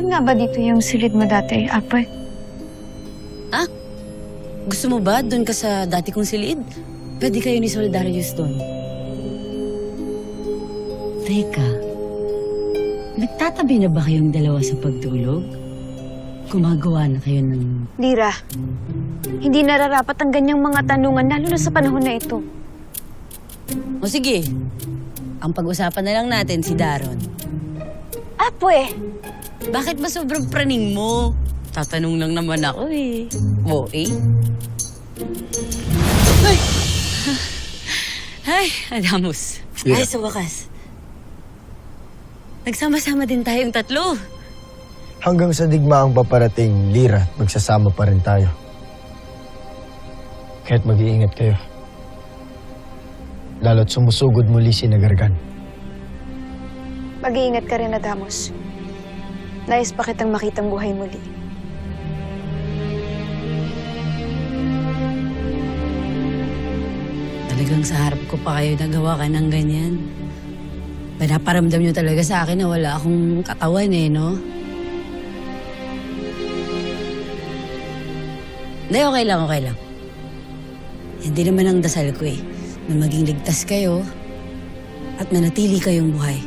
nga ba dito yung silid mo dati, Apoy? Ah? Gusto mo ba doon ka sa dati kong silid? Pwede kayo ni Soldarius doon. Teka, nagtatabi na ba kayong dalawa sa pagtulog? Gumagawa na kayo ng... Lira, hindi nararapat ang ganyang mga tanungan, lalo na sa panahon na ito. O sige, ang pag-usapan na lang natin si Daron. Apoy! Bakit ba sobrang praning mo? Tatanong lang naman ako eh. Okay? Ay! Ay, Adamus. Yeah. Ay, sa wakas. Nagsama-sama din tayong tatlo. Hanggang sa digmaang paparating, Lira, magsasama pa rin tayo. Kaya't mag-iingat kayo. Lalo't sumusugod muli si Nagargan. Mag-iingat ka rin, Adamos. Nais pa kitang makitang buhay muli. Talagang sa harap ko pa kayo nagawa ka ng ganyan. Pinaparamdam nyo talaga sa akin na wala akong katawan eh, no? Hindi, okay lang, okay lang. Hindi naman ang dasal ko eh, na maging ligtas kayo at manatili kayong buhay.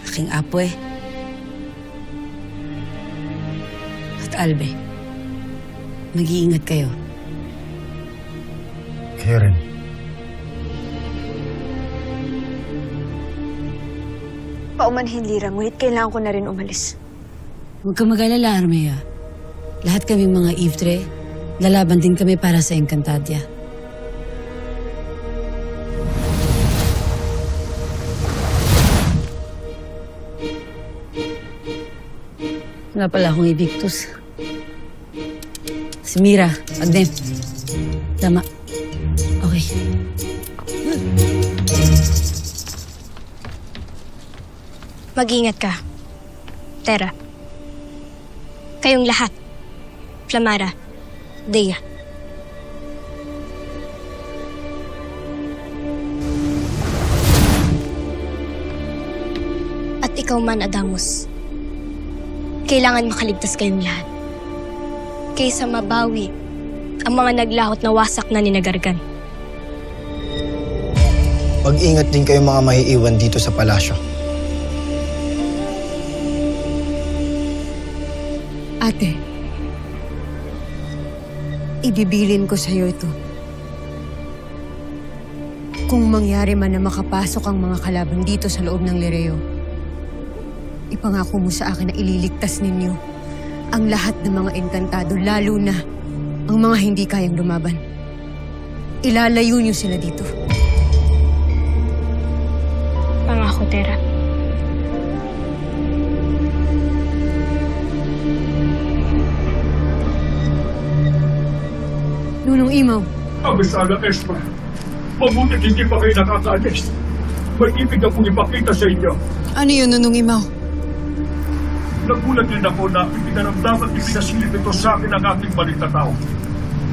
Aking apo eh. At Albe, mag-iingat kayo. Kayo rin. Paumanhin, Lira, ngunit kailangan ko na rin umalis. Huwag ka mag-alala, Armea. Lahat kami mga Iftre, lalaban din kami para sa Encantadia. Wala pala akong Evictus. Si Mira, Agnem. Tama. Okay. Mag-ingat ka. Tera. Kayong lahat. Flamara. Dea. At ikaw man, Adamus. Kailangan makaligtas kayong lahat. Kaysa mabawi ang mga naglahot na wasak na ni Nagargan. Mag-ingat din kayo mga maiiwan dito sa palasyo. Ate, ibibilin ko sa'yo ito. Kung mangyari man na makapasok ang mga kalaban dito sa loob ng Lireo, ipangako mo sa akin na ililigtas ninyo ang lahat ng mga engkantado, lalo na ang mga hindi kayang lumaban. Ilalayo niyo sila dito. Pangako, Tera. Nunong Imaw, Abisala Espa, mabuti hindi pa kayo nakakaalis. May ibig akong ipakita sa inyo. ano yun, Nunong Imaw? Nagulat din ako na ipinaramdaman at ipinasilip ito sa akin ang aking balitatao.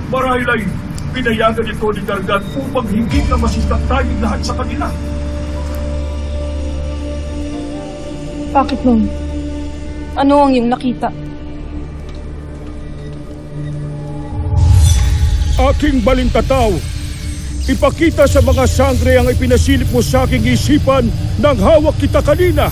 Marahil ay pinayagan ito ni Gargan upang higit na masistak tayong lahat sa kanila. Bakit nun? Ano ang iyong nakita? Aking balintataw, ipakita sa mga sangre ang ipinasilip mo sa aking isipan nang hawak kita kanina.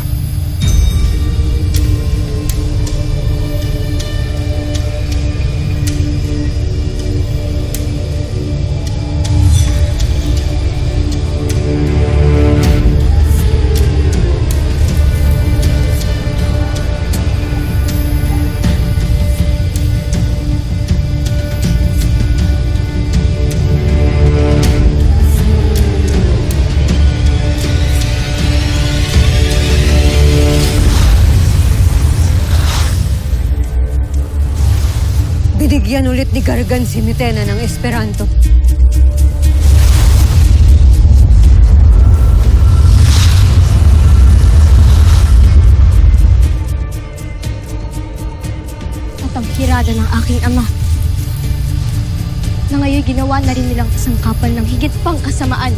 Binigyan ulit ni Gargan si Mitena ng Esperanto. At ang hirada ng aking ama na ngayon ginawa na rin nilang kasangkapan ng higit pang kasamaan